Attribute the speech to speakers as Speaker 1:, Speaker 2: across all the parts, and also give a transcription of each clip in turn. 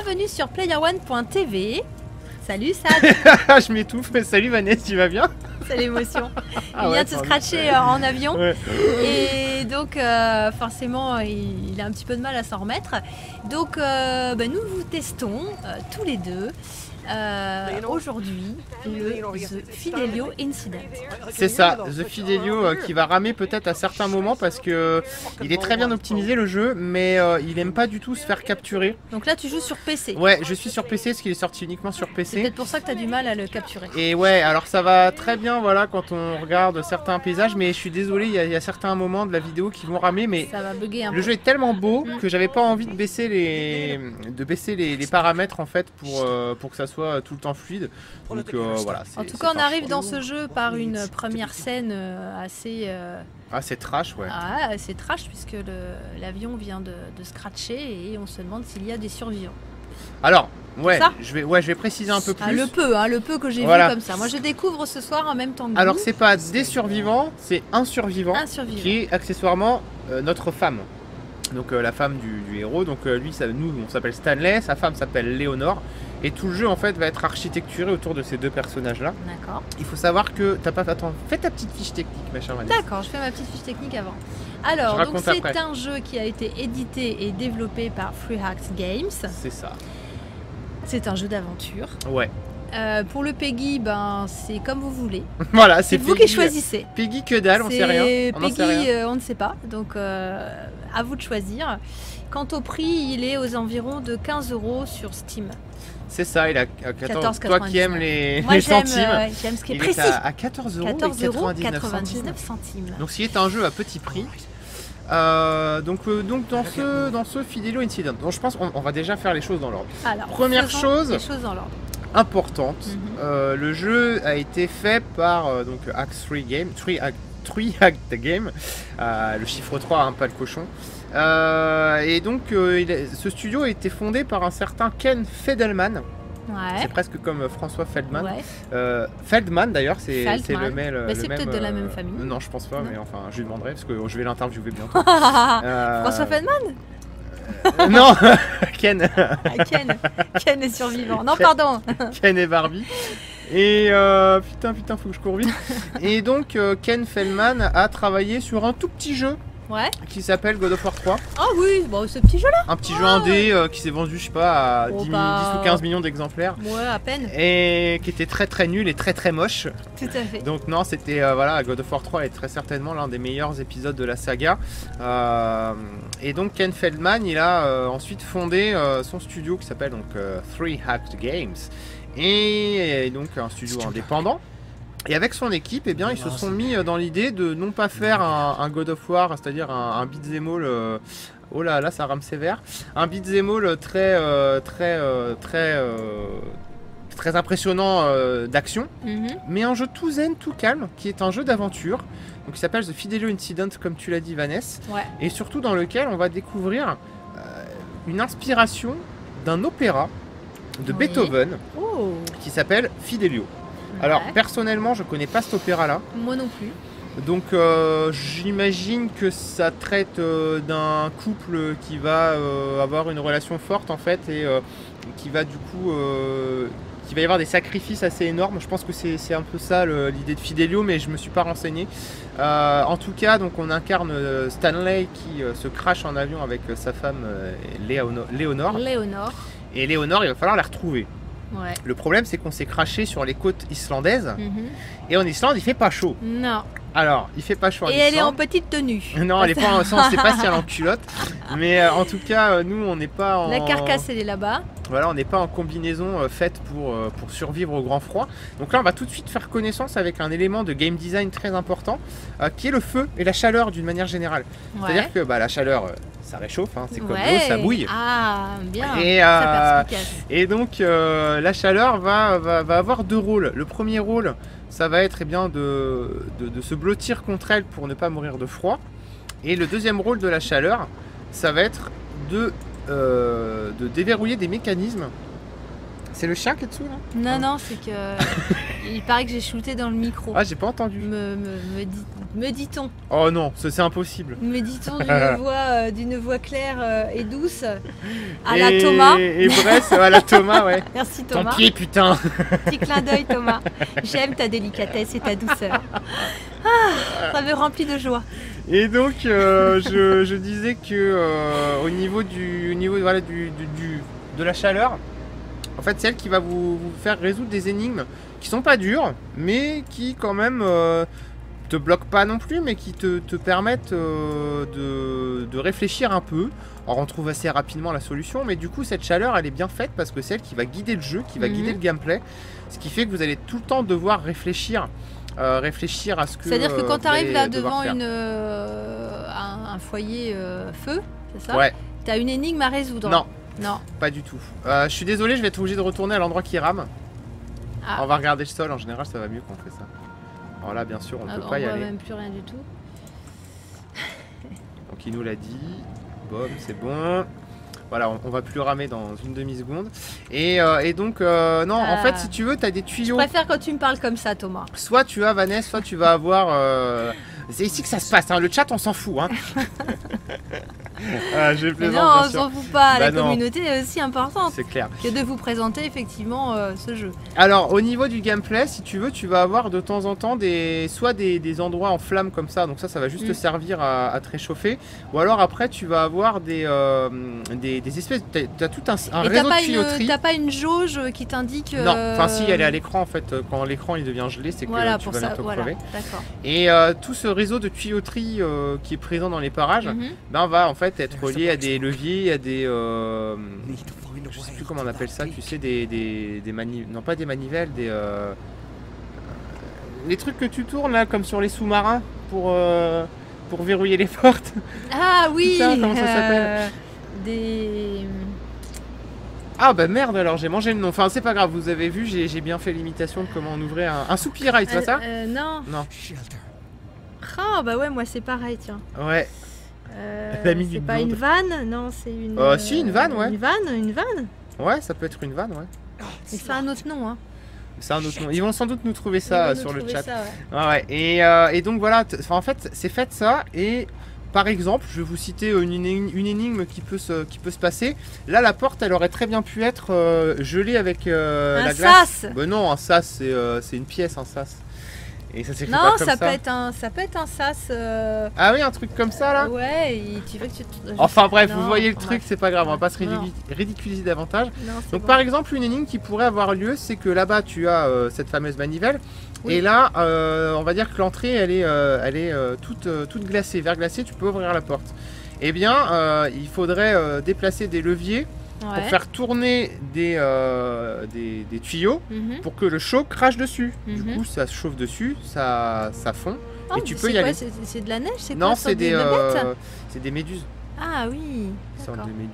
Speaker 1: bienvenue sur playerone.tv. Salut Sad.
Speaker 2: Je m'étouffe, mais salut Vanessa, tu vas bien?
Speaker 1: C'est l'émotion.
Speaker 2: Ah
Speaker 1: Il vient
Speaker 2: ouais,
Speaker 1: de se
Speaker 2: pardon.
Speaker 1: scratcher en avion.
Speaker 2: Ouais.
Speaker 1: Et donc forcément il a un petit peu de mal à s'en remettre. Donc nous vous testons tous les deux aujourd'hui le The Fidelio Incident.
Speaker 2: C'est ça, The Fidelio qui va ramer peut-être à certains moments parce que il est très bien optimisé le jeu, mais il aime pas du tout se faire capturer.
Speaker 1: Donc là tu joues sur PC.
Speaker 2: Ouais, je suis sur PC parce qu'il est sorti uniquement sur
Speaker 1: C'est
Speaker 2: PC.
Speaker 1: peut-être pour ça que tu as du mal à le capturer.
Speaker 2: Et ouais, alors ça va très bien voilà quand on regarde certains paysages, mais je suis désolé, il y a certains moments de la vidéo qui vont ramer, mais
Speaker 1: Ça va bugger un
Speaker 2: le
Speaker 1: peu.
Speaker 2: jeu est tellement beau que j'avais pas envie de baisser les paramètres en fait pour que ça soit tout le temps fluide. Donc voilà.
Speaker 1: En tout cas, on arrive dans ce jeu par une première scène assez
Speaker 2: c'est trash, ouais.
Speaker 1: assez trash puisque l'avion vient de scratcher et on se demande s'il y a des survivants.
Speaker 2: Alors, ouais,
Speaker 1: Ça
Speaker 2: je vais préciser un peu plus.
Speaker 1: Le peu que j'ai
Speaker 2: Voilà.
Speaker 1: vu comme ça. Moi, je découvre ce soir en même temps que
Speaker 2: Alors
Speaker 1: vous.
Speaker 2: c'est pas des survivants, c'est un survivant,
Speaker 1: Un survivant.
Speaker 2: qui est accessoirement notre femme. Donc la femme du héros. Donc lui, nous on s'appelle Stanley, sa femme s'appelle Léonore. Et tout le jeu en fait va être architecturé autour de ces deux personnages là.
Speaker 1: D'accord.
Speaker 2: Il faut savoir que t'as pas... Attends, fais ta petite fiche technique ma chère Vanessa.
Speaker 1: D'accord, je fais ma petite fiche technique avant. Alors,
Speaker 2: Je
Speaker 1: donc
Speaker 2: raconte
Speaker 1: c'est
Speaker 2: après.
Speaker 1: un jeu qui a été édité et développé par Freehacks Games.
Speaker 2: C'est ça.
Speaker 1: C'est un jeu d'aventure.
Speaker 2: Ouais.
Speaker 1: Pour le Peggy, c'est comme vous voulez.
Speaker 2: Voilà,
Speaker 1: C'est vous
Speaker 2: Peggy.
Speaker 1: qui choisissez.
Speaker 2: Peggy que dalle, on sait rien. On en sait
Speaker 1: Peggy,
Speaker 2: rien.
Speaker 1: on ne sait pas. Donc, à vous de choisir. Quant au prix, il est aux environs de 15 € sur Steam.
Speaker 2: C'est ça, il a 14.
Speaker 1: 14,99.
Speaker 2: Toi qui aimes les
Speaker 1: Moi, j'aime
Speaker 2: centimes.
Speaker 1: j'aime ce qui est
Speaker 2: Il
Speaker 1: précis.
Speaker 2: est à 14 euros
Speaker 1: 14,99
Speaker 2: centimes.
Speaker 1: centimes.
Speaker 2: Donc s'il est un jeu à petit prix. Donc dans ce Fidelio Incident, donc je pense qu'on va déjà faire les choses dans l'ordre.
Speaker 1: Alors,
Speaker 2: Première
Speaker 1: faisons
Speaker 2: chose.
Speaker 1: les choses dans l'ordre.
Speaker 2: Importante, le jeu a été fait par donc Axe 3 Game, 3 Act Game, le chiffre 3, hein, pas le cochon. Et donc ce studio a été fondé par un certain Ken Feldman.
Speaker 1: Ouais.
Speaker 2: C'est presque comme François Feldman.
Speaker 1: Ouais.
Speaker 2: Feldman d'ailleurs, c'est
Speaker 1: Feldman.
Speaker 2: le mail.
Speaker 1: Mais c'est peut-être de la même famille.
Speaker 2: Non, je pense pas,
Speaker 1: Non.
Speaker 2: mais enfin, je lui demanderai parce que je vais l'interviewer bientôt.
Speaker 1: François Feldman.
Speaker 2: Non, Ken.
Speaker 1: Ah, Ken est survivant. Non, pardon.
Speaker 2: Ken et Barbie. Et putain, faut que je cours vite. Et donc, Ken Feldman a travaillé sur un tout petit jeu
Speaker 1: Ouais.
Speaker 2: qui s'appelle God of War 3.
Speaker 1: Ah oui, bon, ce petit jeu-là.
Speaker 2: Un petit jeu indé qui s'est vendu, je sais pas, à
Speaker 1: Oh,
Speaker 2: 10
Speaker 1: bah.
Speaker 2: ou 15 millions d'exemplaires.
Speaker 1: Ouais, à peine.
Speaker 2: Et qui était très très nul et très très moche.
Speaker 1: Tout à fait.
Speaker 2: Donc non, c'était voilà, God of War 3 est très certainement l'un des meilleurs épisodes de la saga. Et donc Ken Feldman, il a ensuite fondé son studio qui s'appelle donc 3 Hacked Games, et donc un studio indépendant. Et avec son équipe, eh bien, ils se sont mis dans l'idée de non pas faire un God of War, c'est-à-dire un beat'em all. Oh là là, ça rame sévère. Un beat'em all très impressionnant d'action, mais un jeu tout zen, tout calme, qui est un jeu d'aventure, donc qui s'appelle The Fidelio Incident, comme tu l'as dit Vanessa,
Speaker 1: Ouais.
Speaker 2: et surtout dans lequel on va découvrir une inspiration d'un opéra de
Speaker 1: Oui.
Speaker 2: Beethoven
Speaker 1: Oh.
Speaker 2: qui s'appelle Fidelio. Alors
Speaker 1: Ouais.
Speaker 2: personnellement, je connais pas cet opéra-là,
Speaker 1: Moi non plus.
Speaker 2: donc j'imagine que ça traite d'un couple qui va avoir une relation forte en fait, et qui va du coup qu'il va y avoir des sacrifices assez énormes. Je pense que c'est un peu ça l'idée de Fidelio, mais je me suis pas renseigné. En tout cas, donc on incarne Stanley qui se crache en avion avec sa femme Léonore.
Speaker 1: Léonore.
Speaker 2: Et Léonore, il va falloir la retrouver.
Speaker 1: Ouais.
Speaker 2: Le problème, c'est qu'on s'est craché sur les côtes islandaises,
Speaker 1: Mhm.
Speaker 2: et en Islande, il fait pas chaud.
Speaker 1: Non.
Speaker 2: Alors, il fait pas chaud en
Speaker 1: Et elle est en
Speaker 2: Islande.
Speaker 1: petite tenue.
Speaker 2: Non, elle est pas en sens, c'est pas si elle est en culotte. Mais en tout cas, nous, on n'est pas en.
Speaker 1: La carcasse, elle est là-bas.
Speaker 2: Voilà, on n'est pas en combinaison faite pour survivre au grand froid. Donc là, on va tout de suite faire connaissance avec un élément de game design très important, qui est le feu et la chaleur d'une manière générale.
Speaker 1: Ouais.
Speaker 2: C'est-à-dire que la chaleur, ça réchauffe, hein, c'est comme
Speaker 1: Ouais.
Speaker 2: l'eau, ça bouille.
Speaker 1: Ah, bien.
Speaker 2: Et,
Speaker 1: Très perspicace.
Speaker 2: Et donc la chaleur va avoir deux rôles. Le premier rôle, ça va être bien de se blottir contre elle pour ne pas mourir de froid. Et le deuxième rôle de la chaleur, ça va être de déverrouiller des mécanismes C'est le chien qui est dessous là?
Speaker 1: Non, non, c'est que. Il paraît que j'ai shooté dans le micro.
Speaker 2: Ah, j'ai pas entendu.
Speaker 1: Me dit-on.
Speaker 2: Oh non, c'est impossible.
Speaker 1: Me dit-on d'une voix claire et douce à la Thomas.
Speaker 2: Et Bresse, à la Thomas, ouais.
Speaker 1: Merci Thomas.
Speaker 2: Ton pied, putain.
Speaker 1: Petit clin d'œil Thomas. J'aime ta délicatesse et ta douceur. Ah, ça me remplit de joie.
Speaker 2: Et donc, je disais que au niveau voilà, de la chaleur, en fait, c'est elle qui va vous faire résoudre des énigmes qui sont pas dures, mais qui quand même te bloquent pas non plus, mais qui te permettent de réfléchir un peu. Alors on trouve assez rapidement la solution, mais du coup cette chaleur elle est bien faite parce que c'est elle qui va guider le jeu, qui va guider le gameplay, ce qui fait que vous allez tout le temps devoir réfléchir à ce que...
Speaker 1: C'est-à-dire que quand tu arrives là devant un foyer feu, c'est ça?
Speaker 2: Ouais.
Speaker 1: Tu as une énigme à résoudre?
Speaker 2: Non.
Speaker 1: Non.
Speaker 2: Pas du tout. Je suis désolé, je vais être obligé de retourner à l'endroit qui rame.
Speaker 1: Ah.
Speaker 2: On va regarder le sol, en général ça va mieux quand on fait ça. Alors là bien sûr on peut pas y aller.
Speaker 1: On voit même plus rien du tout.
Speaker 2: Donc il nous l'a dit. Bon, c'est bon. Voilà, on va plus ramer dans une demi-seconde. Et donc, non, en fait, si tu veux, tu as des tuyaux.
Speaker 1: Je préfère quand tu me parles comme ça, Thomas.
Speaker 2: Soit tu as Vanessa, soit tu vas avoir... C'est ici que ça se passe, hein. Le chat on s'en fout. Hein. Je plaisante,
Speaker 1: non, on
Speaker 2: bien sûr.
Speaker 1: s'en fout pas, la
Speaker 2: non.
Speaker 1: communauté est aussi importante.
Speaker 2: C'est clair.
Speaker 1: Que de vous présenter effectivement ce jeu.
Speaker 2: Alors au niveau du gameplay, si tu veux, tu vas avoir de temps en temps soit des endroits en flammes comme ça, donc ça va juste te servir à te réchauffer. Ou alors après tu vas avoir des espèces, tu as tout un réseau de tuyauterie.
Speaker 1: T'as pas une jauge qui t'indique...
Speaker 2: Non, enfin si, elle est à l'écran en fait, quand l'écran il devient gelé, c'est que
Speaker 1: voilà,
Speaker 2: tu vas bientôt crever.
Speaker 1: D'accord.
Speaker 2: Et tout ce réseau de tuyauterie qui est présent dans les parages, ben, va en fait être relié à des leviers, à des... je sais plus comment on appelle ça, tu sais, non pas des manivelles, les trucs que tu tournes là, comme sur les sous-marins, pour verrouiller les portes.
Speaker 1: Ah oui.
Speaker 2: Putain, comment ça s'appelle? Ah bah merde, alors j'ai mangé le nom. Enfin c'est pas grave, vous avez vu, j'ai bien fait l'imitation de comment on ouvrait un soupirail, tu vois ça?
Speaker 1: Non.
Speaker 2: Non.
Speaker 1: Ah bah ouais, moi c'est pareil, tiens.
Speaker 2: Ouais.
Speaker 1: C'est pas une vanne? Non, c'est une...
Speaker 2: si, une vanne, ouais.
Speaker 1: Une vanne?
Speaker 2: Ouais, ça peut être une vanne, ouais.
Speaker 1: Mais c'est un autre nom, hein.
Speaker 2: C'est un autre nom. Ils vont sans doute nous trouver ça sur le chat.
Speaker 1: Ça, ouais.
Speaker 2: Ah ouais. Et donc voilà, en fait, c'est fait ça. Et par exemple, je vais vous citer une énigme qui peut se passer. Là, la porte, elle aurait très bien pu être gelée avec la glace.
Speaker 1: Un sas.
Speaker 2: Ben non, un sas, c'est une pièce, un sas. Et ça s'écrit pas
Speaker 1: non,
Speaker 2: comme
Speaker 1: ça peut être un sas.
Speaker 2: Ah oui, un truc comme ça là.
Speaker 1: Ouais, et tu veux que tu.
Speaker 2: Enfin bref, vous voyez le truc, c'est pas grave, on va pas se ridiculiser davantage.
Speaker 1: Non,
Speaker 2: donc
Speaker 1: bon.
Speaker 2: par exemple, une énigme qui pourrait avoir lieu, c'est que là-bas tu as cette fameuse manivelle, et là, on va dire que l'entrée, elle est toute glacée, verglacée. Tu peux ouvrir la porte. Eh bien, il faudrait déplacer des leviers. Pour faire tourner des tuyaux pour que le chaud crache dessus. Du coup, ça se chauffe dessus, ça fond et tu peux y aller.
Speaker 1: C'est de la neige? C'est
Speaker 2: non,
Speaker 1: quoi,
Speaker 2: c'est des méduses.
Speaker 1: Ah oui.
Speaker 2: Des sortes de méduses.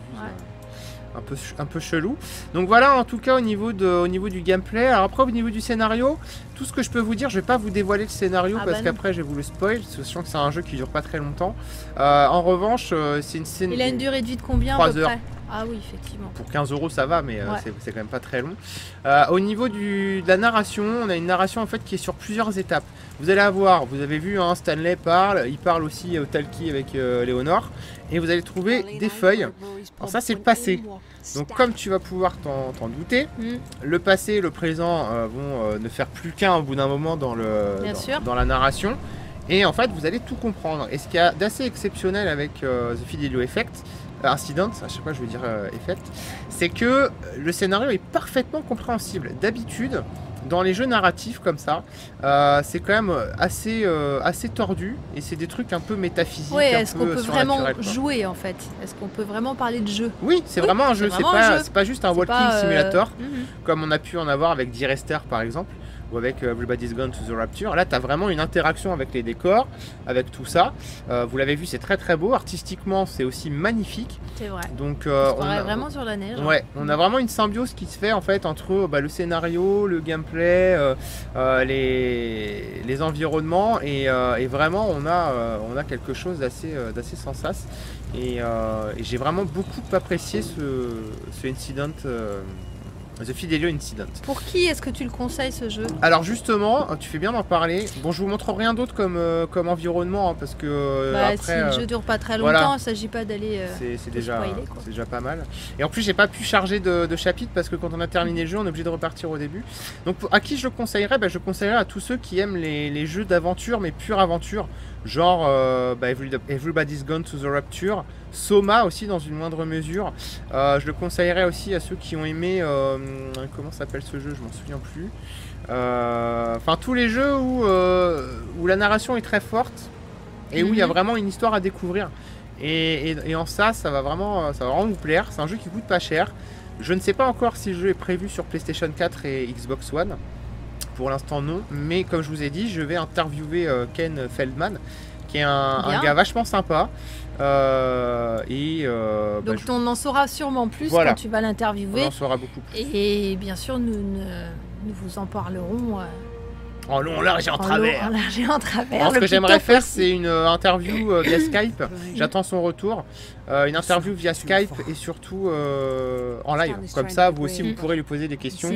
Speaker 2: Un peu chelou. Donc voilà, en tout cas au niveau du gameplay. Alors après au niveau du scénario, tout ce que je peux vous dire, je vais pas vous dévoiler le scénario parce qu'après je vais vous le spoil, sachant que c'est un jeu qui dure pas très longtemps. En revanche, c'est une scène.
Speaker 1: Il a une durée de vie de combien
Speaker 2: 3 heures.
Speaker 1: Ah oui, effectivement.
Speaker 2: Pour 15 € ça va, mais c'est quand même pas très long. Au niveau de la narration, on a une narration en fait qui est sur plusieurs étapes. Vous allez avoir, vous avez vu, hein, Stanley parle, il parle aussi au talkie avec Léonore, et vous allez trouver des feuilles. Alors ça c'est le passé. Donc comme tu vas pouvoir t'en douter, le passé et le présent vont ne faire plus qu'un au bout d'un moment dans la narration. Et en fait vous allez tout comprendre. Et ce qu'il y a d'assez exceptionnel avec The Fidelio Effect, Incident, à chaque fois je veux dire Effect, c'est que le scénario est parfaitement compréhensible. D'habitude, dans les jeux narratifs comme ça, c'est quand même assez tordu et c'est des trucs un peu métaphysiques.
Speaker 1: Oui, est-ce qu'on peut vraiment jouer en fait? Est-ce qu'on peut vraiment parler de jeu?
Speaker 2: Oui, c'est vraiment un jeu, c'est pas juste un walking simulator comme on a pu en avoir avec D-Rester par exemple, ou avec Everybody's Gone to the Rapture. Là, tu as vraiment une interaction avec les décors, avec tout ça. Vous l'avez vu, c'est très très beau. Artistiquement, c'est aussi magnifique.
Speaker 1: C'est vrai.
Speaker 2: Donc,
Speaker 1: on est vraiment sur la neige.
Speaker 2: Ouais, on a vraiment une symbiose qui se fait en fait entre le scénario, le gameplay, les environnements et vraiment on a quelque chose d'assez sans sas. Et j'ai vraiment beaucoup apprécié ce Incident. The Fidelio Incident.
Speaker 1: Pour qui est-ce que tu le conseilles ce jeu?
Speaker 2: Alors justement, tu fais bien d'en parler. Bon, je vous montre rien d'autre comme environnement hein, parce que après,
Speaker 1: si le jeu dure pas très longtemps,
Speaker 2: voilà.
Speaker 1: il s'agit pas d'aller.
Speaker 2: C'est déjà pas mal. Et en plus, j'ai pas pu charger de chapitres parce que quand on a terminé le jeu, on est obligé de repartir au début. Donc à qui je le conseillerais? Je conseillerais à tous ceux qui aiment les jeux d'aventure, mais pure aventure. Genre Everybody's Gone to the Rapture, Soma aussi dans une moindre mesure. Je le conseillerais aussi à ceux qui ont aimé comment s'appelle ce jeu, je m'en souviens plus. Enfin tous les jeux où la narration est très forte et où il y a vraiment une histoire à découvrir. Et en ça va vraiment vous plaire. C'est un jeu qui coûte pas cher. Je ne sais pas encore si le jeu est prévu sur PlayStation 4 et Xbox One. Pour l'instant non, mais comme je vous ai dit, je vais interviewer Ken Feldman, qui est un gars vachement sympa.
Speaker 1: Donc on en saura sûrement plus
Speaker 2: voilà.
Speaker 1: quand tu vas l'interviewer.
Speaker 2: On en saura beaucoup plus.
Speaker 1: Et bien sûr, nous vous en parlerons.
Speaker 2: En long, en large et en travers.
Speaker 1: En large et en travers.
Speaker 2: Alors, ce que j'aimerais faire, c'est une interview via Skype. J'attends son retour. Une interview via Skype et surtout en live. Comme ça, vous aussi, vous pourrez lui poser des questions.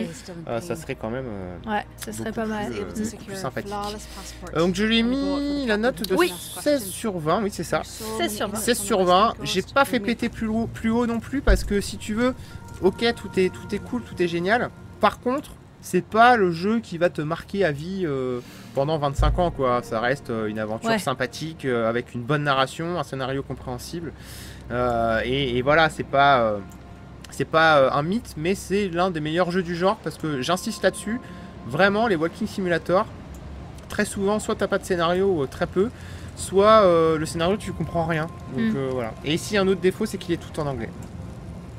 Speaker 2: Ça serait quand même.
Speaker 1: Ouais, ça serait pas mal.
Speaker 2: Plus sympathique. Donc, je lui ai mis la note de 16 sur 20. Oui, c'est ça.
Speaker 1: 16 sur 20.
Speaker 2: 16 sur 20. J'ai pas fait péter plus haut non plus parce que si tu veux, ok, tout est cool, tout est génial. Par contre, c'est pas le jeu qui va te marquer à vie pendant 25 ans quoi. Ça reste une aventure sympathique avec une bonne narration, un scénario compréhensible et voilà, c'est pas un mythe, mais c'est l'un des meilleurs jeux du genre parce que j'insiste là-dessus. Vraiment, les Walking Simulator, très souvent, soit t'as pas de scénario ou très peu, soit le scénario tu comprends rien. Donc voilà. Et ici un autre défaut, c'est qu'il est tout en anglais.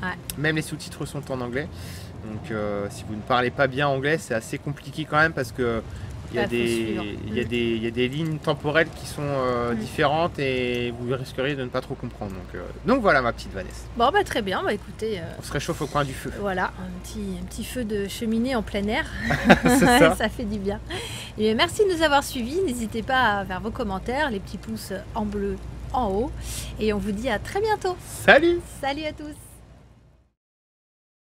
Speaker 1: Ouais.
Speaker 2: Même les sous-titres sont en anglais. Donc si vous ne parlez pas bien anglais, c'est assez compliqué quand même parce que il y a des lignes temporelles qui sont différentes et vous risqueriez de ne pas trop comprendre. Donc voilà ma petite Vanessa.
Speaker 1: Bon bah très bien, écoutez.
Speaker 2: On se réchauffe au coin du feu.
Speaker 1: Voilà, un petit feu de cheminée en plein air.
Speaker 2: ça
Speaker 1: fait du bien. Et merci de nous avoir suivis. N'hésitez pas à faire vos commentaires, les petits pouces en bleu en haut. Et on vous dit à très bientôt.
Speaker 2: Salut!
Speaker 1: Salut à tous!